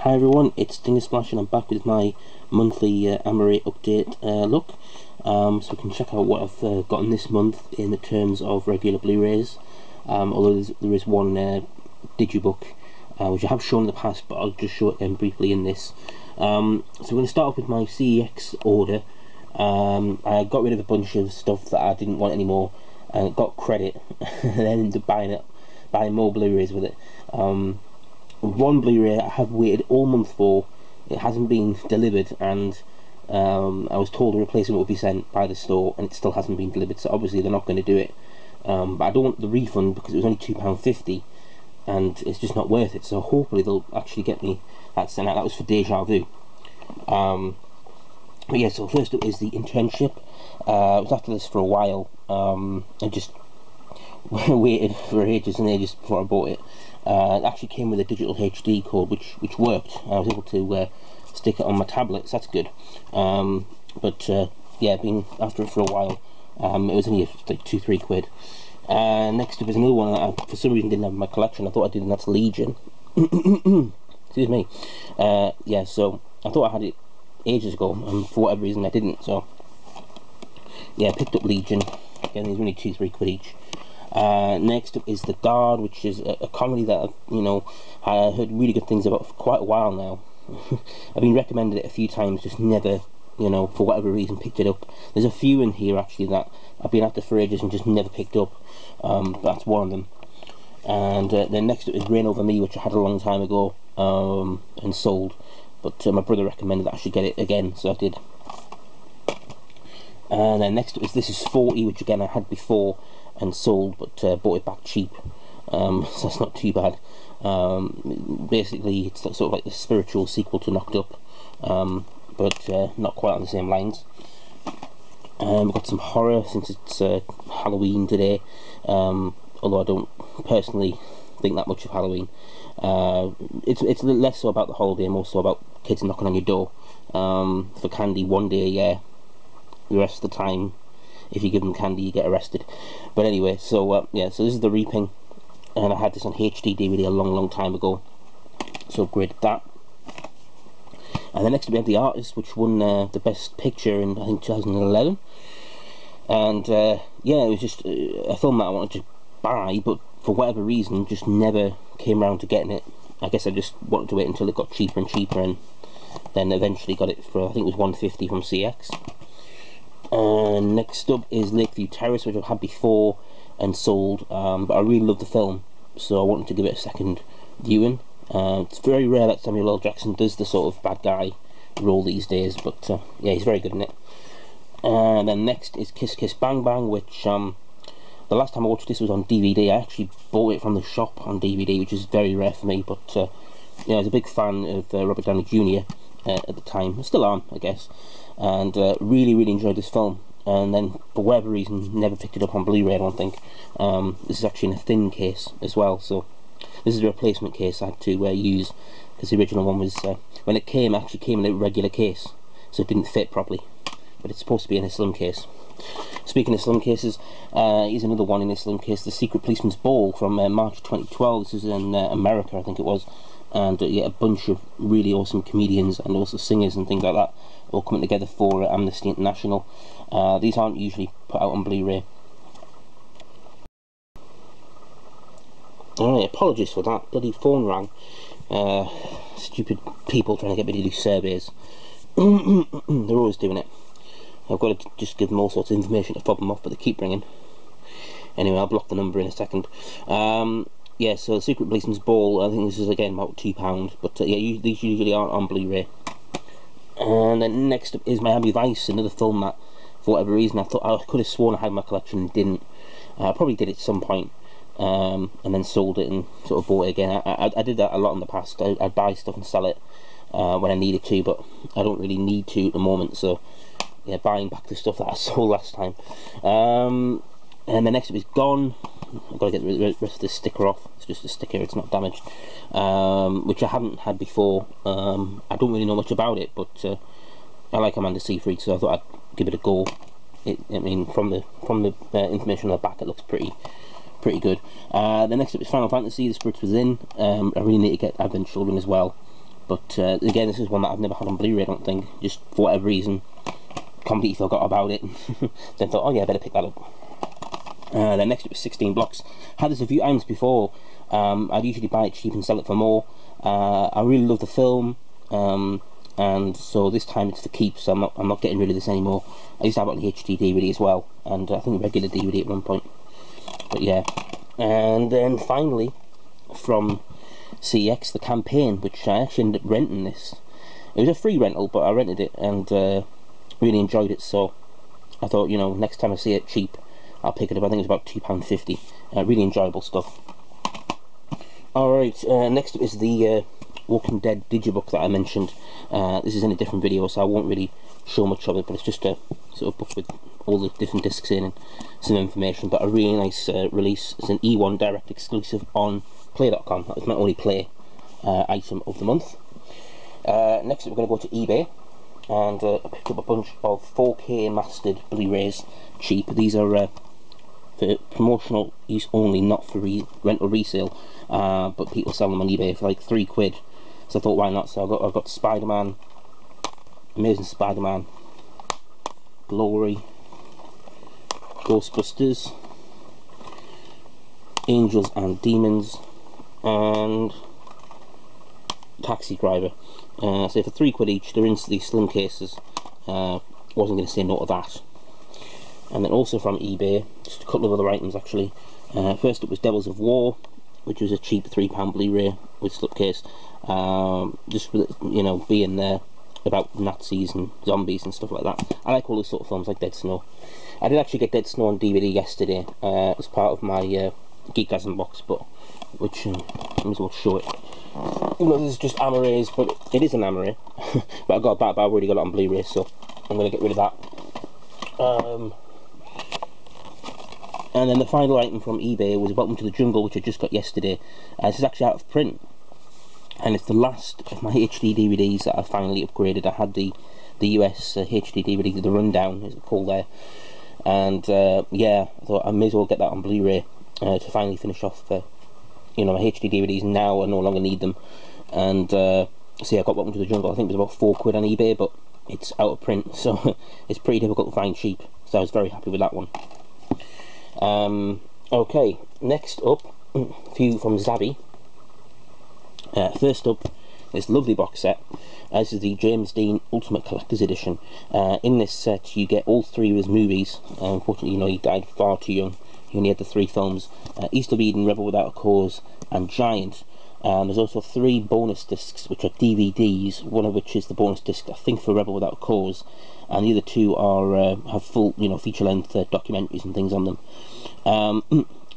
Hi everyone, it's Stinger Splash and I'm back with my monthly Amaray update look. So we can check out what I've gotten this month in the terms of regular Blu-rays. Although there is one digibook which I have shown in the past, but I'll just show it again briefly in this. So we're going to start off with my CEX order. I got rid of a bunch of stuff that I didn't want anymore and got credit and then ended up buying more Blu-rays with it. One Blu-ray I have waited all month for. It hasn't been delivered, and I was told a replacement would be sent by the store, and it still hasn't been delivered, so obviously they're not going to do it. But I don't want the refund because it was only £2.50 and it's just not worth it, so hopefully they'll actually get me that sent out. That was for Deja Vu. But yeah, so first up is the internship. I was after this for a while. I just waited for ages and ages before I bought it. It actually came with a digital HD code which worked. I was able to stick it on my tablet, so that's good. But yeah, been after it for a while. It was only like £2-3. Next up is another one that I for some reason didn't have in my collection. I thought I did, and that's Legion. Excuse me. Yeah, so I thought I had it ages ago, and for whatever reason I didn't, so yeah, I picked up Legion. Again, these are only £2-3 each. Next up is The Guard, which is a comedy that I heard really good things about for quite a while now. I've been recommended it a few times, just never, for whatever reason picked it up. There's a few in here actually that I've been after for ages and just never picked up. But that's one of them. And then next up is Reign Over Me, which I had a long time ago and sold, but my brother recommended that I should get it again, so I did. And then next up is This Is 40, which again I had before and sold, but bought it back cheap, so that's not too bad. Basically it's sort of like the spiritual sequel to Knocked Up, but not quite on the same lines. We've got some horror since it's Halloween today, although I don't personally think that much of Halloween. It's less so about the holiday, more so about kids knocking on your door for candy one day a year. The rest of the time, if you give them candy, you get arrested. But anyway, so yeah, so this is The Reaping, and I had this on HD DVD a long time ago, so upgraded that. And then next we have The Artist, which won the Best Picture in I think 2011. And yeah, it was just a film that I wanted to buy, but for whatever reason just never came around to getting it. I guess I just wanted to wait until it got cheaper and cheaper, and then eventually got it for, I think it was £1.50 from CX. And next up is Lakeview Terrace, which I've had before and sold, but I really love the film, so I wanted to give it a second viewing. It's very rare that Samuel L. Jackson does the sort of bad guy role these days, but yeah, he's very good in it. And then next is Kiss Kiss Bang Bang, which the last time I watched this was on DVD. I actually bought it from the shop on DVD, which is very rare for me, but yeah, I was a big fan of Robert Downey Jr. At the time. I still am, I guess, and really enjoyed this film. And then for whatever reason never picked it up on Blu-ray, I don't think. This is actually in a thin case as well, so this is a replacement case I had to use, because the original one was, when it came, actually came in a regular case, so it didn't fit properly, but it's supposed to be in a slim case. Speaking of slim cases, here's another one in a slim case, The Secret Policeman's Ball from March 2012. This is in America, I think it was. And yeah, a bunch of really awesome comedians and also singers and things like that all coming together for Amnesty International. These aren't usually put out on Blu-ray. Alright, apologies for that, bloody phone rang. Stupid people trying to get me to do surveys. They're always doing it. I've got to just give them all sorts of information to fob them off, but they keep ringing. Anyway, I'll block the number in a second. Yeah, so The Secret Policeman's Ball, I think this is again about £2, but yeah, these usually aren't on Blu-ray. And then next up is Miami Vice, another film that, for whatever reason, I thought I could have sworn I had in my collection and didn't. I probably did at some point, and then sold it and sort of bought it again. I did that a lot in the past. I'd buy stuff and sell it when I needed to, but I don't really need to at the moment, so yeah, buying back the stuff that I sold last time. And the next up is Gone. I've got to get the rest of this sticker off. It's just a sticker, it's not damaged, which I haven't had before. I don't really know much about it, but I like Amanda Seyfried, so I thought I'd give it a go. I mean, from the information on the back, it looks pretty good. The next up is Final Fantasy: The Spirits Within. I really need to get Advent Children as well. But again, this is one that I've never had on Blu-ray, I don't think, just for whatever reason, completely forgot about it. Then thought, oh yeah, I better pick that up. Then next it was 16 Blocks. Had this a few times before. I'd usually buy it cheap and sell it for more. I really love the film, and so this time it's for keeps. So I'm not getting rid of this anymore. I used to have it on the HD DVD as well, and I think regular DVD at one point. But yeah, and then finally from CX, the Campaign, which I actually ended up renting this. It was a free rental, but I rented it and really enjoyed it. So I thought, you know, next time I see it cheap, I'll pick it up. I think it was about £2.50. Really enjoyable stuff. Alright, next up is the Walking Dead digibook that I mentioned. This is in a different video, so I won't really show much of it, but it's just a sort of book with all the different discs in and some information, but a really nice release. It's an E1 direct exclusive on play.com. That was my only play item of the month. Next up we're going to go to eBay, and I picked up a bunch of 4K mastered Blu-rays cheap. These are for promotional use only, not for rental resale, but people sell them on eBay for like £3. So I thought, why not? So I got Spider-Man, Amazing Spider-Man, Bluray, Ghostbusters, Angels and Demons, and Taxi Driver. So for £3 each, they're in these slim cases. Wasn't going to say no to that. And then also from eBay, just a couple of other items actually. First up was Devils of War, which was a cheap £3 Blu-ray with slipcase. Just with it, you know, being there about Nazis and zombies and stuff like that. I like all those sort of films, like Dead Snow. I did actually get Dead Snow on DVD yesterday as part of my Geekgasm box, but which I may as well show it. You know, this is just Amarays, but it is an Amaray. But I got that, but I've already got it on Blu-ray, so I'm going to get rid of that. And then the final item from eBay was Welcome to the Jungle, which I just got yesterday. This is actually out of print, and it's the last of my HD DVDs that I finally upgraded. I had the US HD DVD, the Rundown, is it called there, and yeah, I thought I may as well get that on Blu-ray to finally finish off you know, my HD DVDs. Now I no longer need them, and so yeah, I got Welcome to the Jungle. I think it was about £4 on eBay, but it's out of print, so it's pretty difficult to find cheap, so I was very happy with that one. Okay, next up, a few from Zabby. First up, this lovely box set. This is the James Dean Ultimate Collector's Edition. In this set you get all 3 of his movies. Unfortunately, you know, he died far too young. He only had the 3 films, East of Eden, Rebel Without a Cause and Giant. There's also 3 bonus discs which are DVDs, one of which is the bonus disc, I think, for Rebel Without a Cause, and the other 2 are have full, you know, feature-length documentaries and things on them.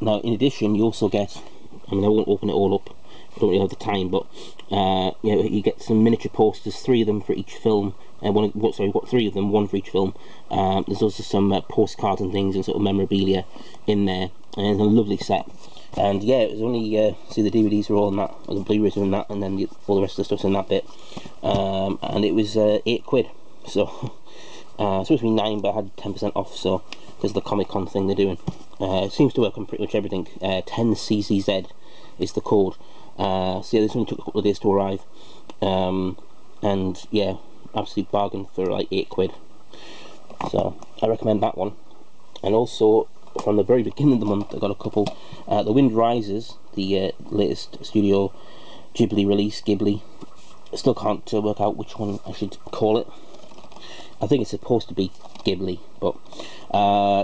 Now, in addition, you also get, I mean, I won't open it all up, I don't really have the time, but yeah, you get some miniature posters, 3 of them for each film, and sorry, we've got 3 of them, 1 for each film. There's also some postcards and things and sort of memorabilia in there, and it's a lovely set. And yeah, it was only see, the DVDs were all in that, or the Blu-rays were in that, and then all the rest of the stuff's in that bit. And it was £8, so it's supposed to be 9, but I had 10% off, so because of the Comic-Con thing they're doing. It seems to work on pretty much everything. 10CCZ is the code. So yeah, this only took a couple of days to arrive, and yeah, absolute bargain for like £8. So I recommend that one. And also, from the very beginning of the month, I got a couple. The Wind Rises, the latest Studio Ghibli release, Ghibli. I still can't work out which one I should call it. I think it's supposed to be Ghibli, but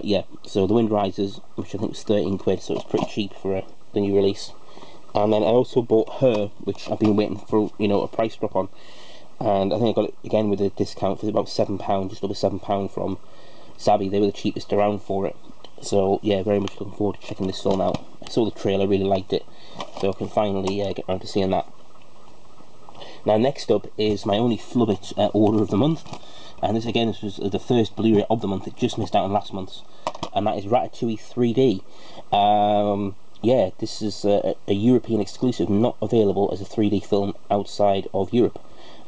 yeah, so The Wind Rises, which I think was £13, so it's pretty cheap for the new release. And then I also bought Her, which I've been waiting for, you know, a price drop on, and I think I got it again with a discount for about £7, just over £7 from Zabby. They were the cheapest around for it. So yeah, very much looking forward to checking this film out. I saw the trailer, really liked it, so I can finally get around to seeing that. Now next up is my only Flubbit order of the month, and this was the first Blu-ray of the month. It just missed out on last month's, and that is Ratatouille 3D. Yeah, this is a European exclusive, not available as a 3D film outside of Europe.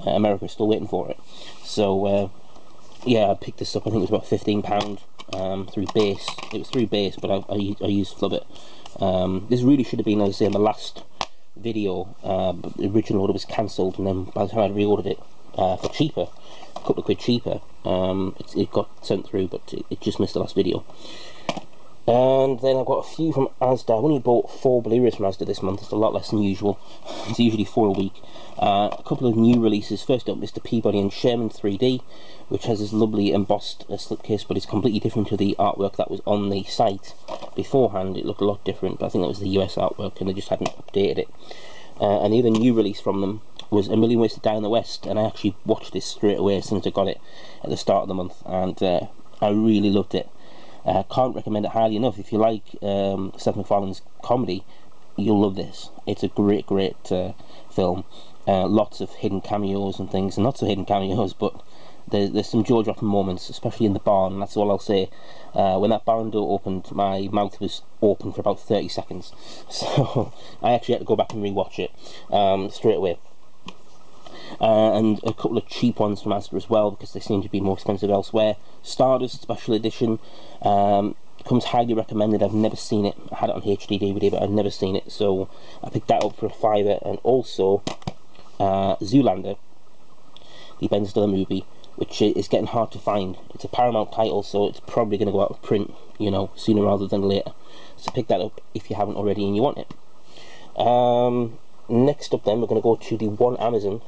America is still waiting for it. So yeah, I picked this up. I think it was about £15 through Base. It was through Base, but I used Flubbit. This really should have been, as I say, my last video, but the original order was cancelled, and then by the time I reordered it for cheaper, a couple of quid cheaper, it got sent through, but it just missed the last video. And then I've got a few from Asda. I've only bought 4 Blu-rays from Asda this month. It's a lot less than usual. It's usually 4 a week. A couple of new releases. First up, Mr. Peabody and Sherman 3D, which has this lovely embossed slipcase, but it's completely different to the artwork that was on the site beforehand. It looked a lot different, but I think that was the US artwork, and they just hadn't updated it. And the other new release from them was A Million Ways to Die in the West, and I actually watched this straight away as soon as I got it at the start of the month, and I really loved it. Can't recommend it highly enough. If you like Seth MacFarlane's comedy, you'll love this. It's a great film. Lots of hidden cameos and things, and not so hidden cameos, but there's some jaw-dropping moments, especially in the barn. That's all I'll say. When that barn door opened, my mouth was open for about 30 seconds, so I actually had to go back and rewatch it straight away. And a couple of cheap ones from Asda as well, because they seem to be more expensive elsewhere. Stardust Special Edition comes highly recommended. I've never seen it. I had it on HD DVD, but I've never seen it, so I picked that up for a £5. And also Zoolander, the Ben Stiller movie, which is getting hard to find. It's a Paramount title, so it's probably going to go out of print, you know, sooner rather than later. So pick that up if you haven't already and you want it. Next up then, we're going to go to the One Amazon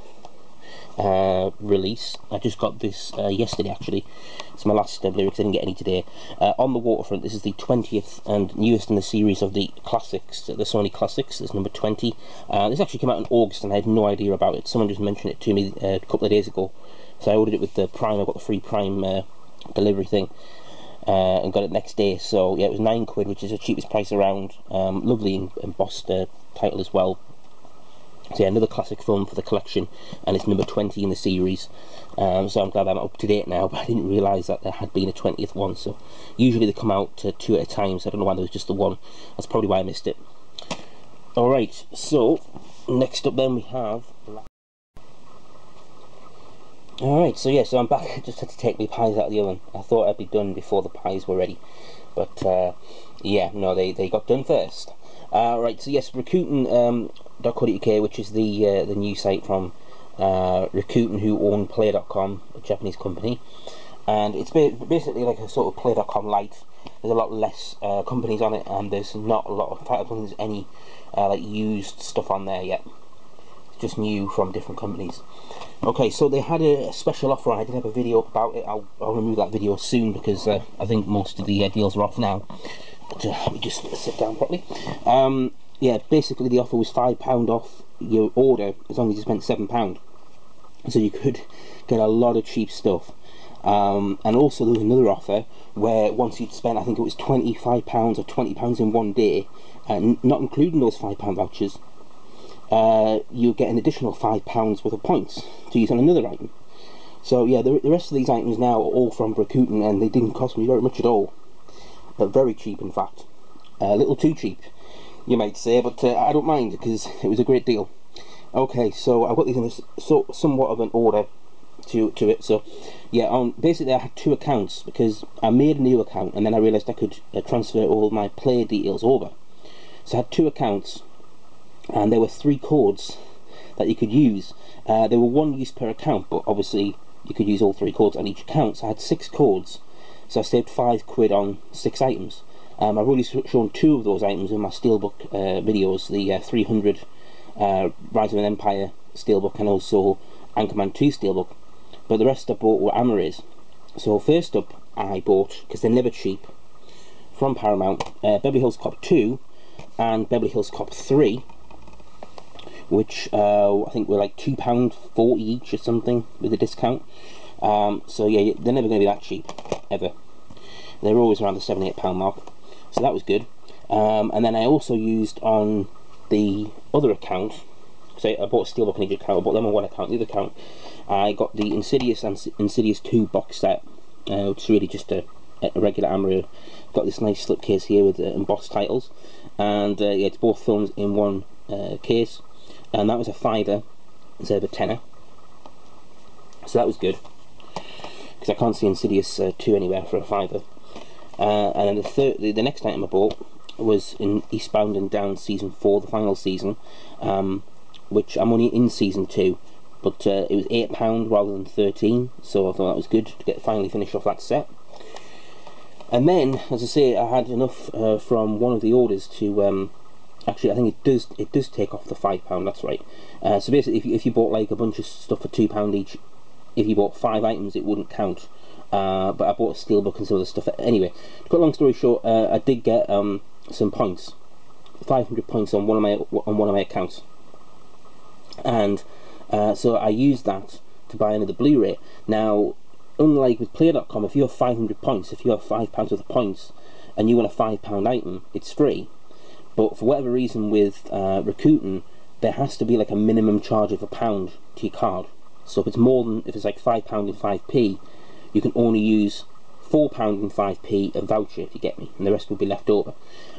release. I just got this yesterday, actually. It's my last Blu-ray because I didn't get any today. On the Waterfront. This is the 20th and newest in the series of the classics, the Sony classics. It's number 20. This actually came out in August and I had no idea about it. Someone just mentioned it to me a couple of days ago, so I ordered it with the Prime. I got the free Prime delivery thing, and got it next day. So yeah, it was £9, which is the cheapest price around. Lovely embossed title as well. So yeah, another classic film for the collection, and it's number 20 in the series. So I'm glad I'm up to date now, but I didn't realise that there had been a 20th one. So usually they come out 2 at a time, so I don't know why there was just the one. That's probably why I missed it. Alright, so next up then we have... Alright, so yeah, so I'm back. I just had to take my pies out of the oven. I thought I'd be done before the pies were ready, but yeah, no, they got done first. Right, so yes, Rakuten.co.uk, which is the new site from Rakuten, who own Play.com, a Japanese company, and it's basically like a sort of Play.com light. There's a lot less companies on it, and there's not a lot of, I don't think there's any like used stuff on there yet. It's just new from different companies. Okay, so they had a special offer. I did have a video about it. I'll remove that video soon because I think most of the deals are off now. But let me just sit down properly. Yeah, basically the offer was £5 off your order as long as you spent £7. So you could get a lot of cheap stuff. And also there was another offer where once you'd spent, I think it was £25 or £20 in one day, and not including those £5 vouchers, you get an additional £5 worth of points to use on another item. So yeah, the rest of these items now are all from Rakuten, and they didn't cost me very much at all. They're very cheap, in fact. A little too cheap, you might say, but I don't mind because it was a great deal. Okay, so I've got these in somewhat of an order to it. So yeah, basically I had 2 accounts because I made a new account and then I realised I could transfer all my Play details over. So I had 2 accounts, and there were 3 codes that you could use. There were 1 use per account, but obviously you could use all 3 codes on each account. So I had 6 codes. So I saved £5 on 6 items. I've already shown 2 of those items in my Steelbook videos, the 300 Rise of an Empire Steelbook and also Anchorman 2 Steelbook. But the rest I bought were Amarays. So first up I bought, because they're never cheap, from Paramount, Beverly Hills Cop 2 and Beverly Hills Cop 3, which I think were like £2.40 each or something with a discount. So yeah, they're never going to be that cheap, ever. They're always around the £7, £8 mark, so that was good. And then I also used on the other account, so I bought a Steelbook on each account. I bought them on one account. The other account, I got the Insidious and Insidious 2 box set, which is really just a regular Amaray. Got this nice slipcase here with embossed titles, and yeah, it's both films in one case, and that was a £5 instead of a £10, so that was good, because I can't see Insidious 2 anywhere for a £5. And then the next item I bought was in Eastbound and Down season 4, the final season, which I'm only in season 2, but it was £8 rather than 13, so I thought that was good to get finally finish off that set. And then, as I say, I had enough from one of the orders to actually, I think it does take off the £5. That's right. So basically, if you bought like a bunch of stuff for £2 each, if you bought 5 items, it wouldn't count. But I bought a steelbook and some other stuff. Anyway, to cut a long story short, I did get some points, 500 points on one of my accounts, and so I used that to buy another Blu-ray. Now, unlike with Player.com, if you have 500 points, if you have £5 worth of points, and you want a £5 item, it's free. But for whatever reason with Rakuten, there has to be like a minimum charge of £1 to your card. So if it's more than, if it's like £5 and 5p, you can only use £4 and 5p a voucher, if you get me, and the rest will be left over.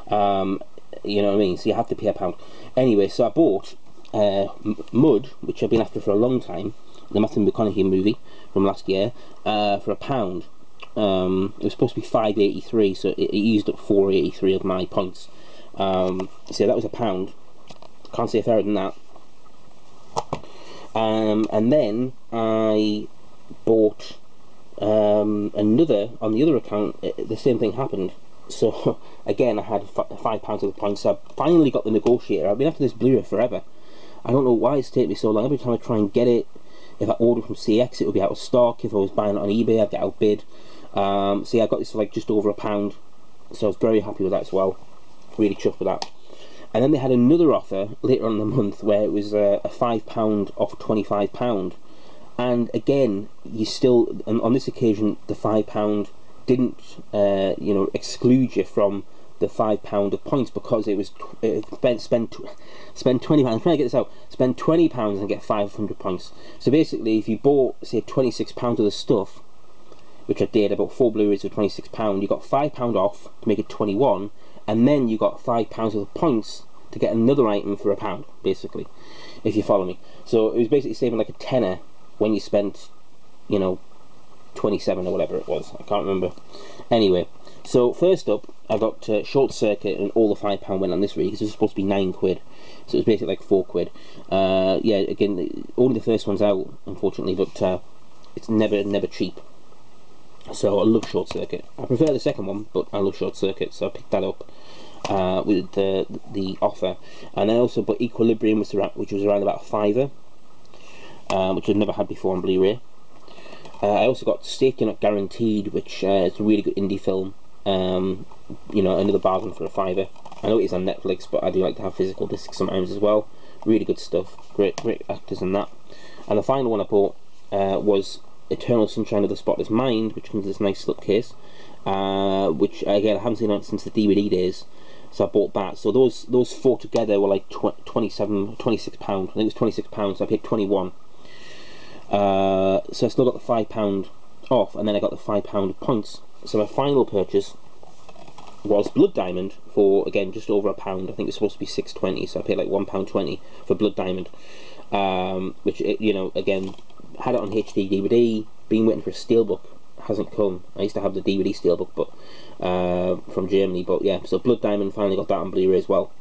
You know what I mean? So you have to pay £1. Anyway, so I bought Mud, which I've been after for a long time, the Matthew McConaughey movie from last year, for £1. It was supposed to be £5.83, so it used up £4.83 of my points. So that was £1. Can't say fairer than that. And then I bought another on the other account. The same thing happened. So again, I had £5 of the points. So I finally got the negotiator. I've been after this Blu-ray forever. I don't know why it's taken me so long. Every time I try and get it, if I order from CX, it would be out of stock. If I was buying it on eBay, I'd get outbid. So yeah, I got this for like just over £1. So I was very happy with that as well. Really chuffed with that. And then they had another offer later on in the month where it was a £5 off £25. And again, you still, on this occasion, the £5 didn't, you know, exclude you from the £5 of points, because it was spend £20. I'm trying to get this out. Spend £20 and get 500 points. So basically, if you bought, say, £26 of the stuff, which I did, about 4 Blu-rays for £26, you got £5 off to make it 21, and then you got £5 of the points to get another item for £1, basically, if you follow me. So it was basically saving like a tenner when you spent, you know, 27 or whatever it was. I can't remember. Anyway, so first up, I got Short Circuit, and all the £5 went on this really, because it was supposed to be £9. So it was basically like £4. Yeah, again, only the first one's out, unfortunately, but it's never cheap. So I love Short Circuit. I prefer the second one, but I love Short Circuit, so I picked that up with the offer. And I also bought Equilibrium, which was around about £5, which I've never had before on Blu-ray. I also got State You're Not Guaranteed, which is a really good indie film. You know, another bargain for £5. I know it is on Netflix, but I do like to have physical discs sometimes as well. Really good stuff. Great actors in that. And the final one I bought was Eternal Sunshine of the Spotless Mind, which comes in this nice slipcase, which again I haven't seen on since the DVD days, so I bought that. So those four together were like £26. I think it was £26, so I paid 21. So I still got the £5 off, and then I got the £5 points. So my final purchase was Blood Diamond for, again, just over £1. I think it's supposed to be £6.20, so I paid like £1.20 for Blood Diamond, which, you know, again, had it on HD DVD, been waiting for a steelbook, hasn't come. I used to have the DVD steelbook, but from Germany, but yeah, so Blood Diamond, finally got that on Blu-ray as well.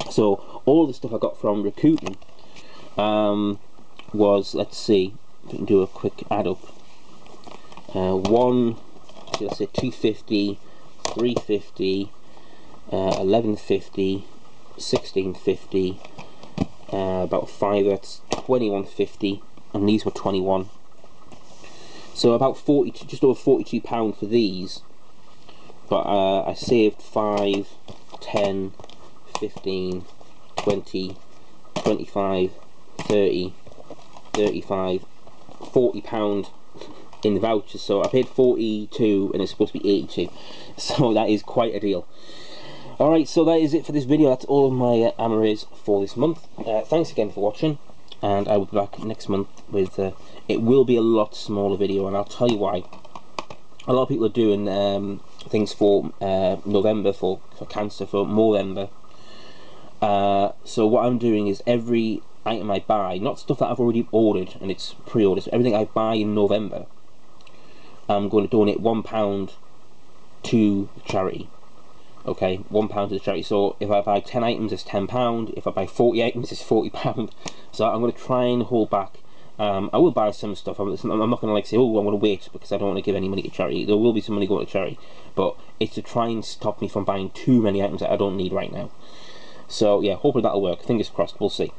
So all the stuff I got from Rakuten was, let's see if we can do a quick add up. Let's say 250, 350, 1150, 1650, about £5, that's 2150, and these were 21. So about 40, just over £42 for these. But I saved 5, 10, 15, 20, 25, 30, 35, £40 in vouchers. So I paid 42 and it's supposed to be 82. So that is quite a deal. Alright, so that is it for this video. That's all of my amarays for this month. Thanks again for watching, and I will be back next month with it will be a lot smaller video, and I'll tell you why. A lot of people are doing things for November, for cancer, for Movember. So what I'm doing is every item I buy, not stuff that I've already ordered and it's pre-ordered, so everything I buy in November, I'm going to donate £1 to charity. Okay, £1 to the charity. So if I buy 10 items, it's £10. If I buy 40 items, it's £40. So I'm going to try and hold back. I will buy some stuff. I'm not going to like say, oh, I'm going to wait because I don't want to give any money to charity. There will be some money going to charity, but it's to try and stop me from buying too many items that I don't need right now. So yeah, hopefully that'll work. Fingers crossed, we'll see.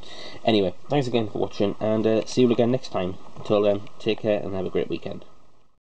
Anyway, thanks again for watching, and see you again next time. Until then, take care and have a great weekend.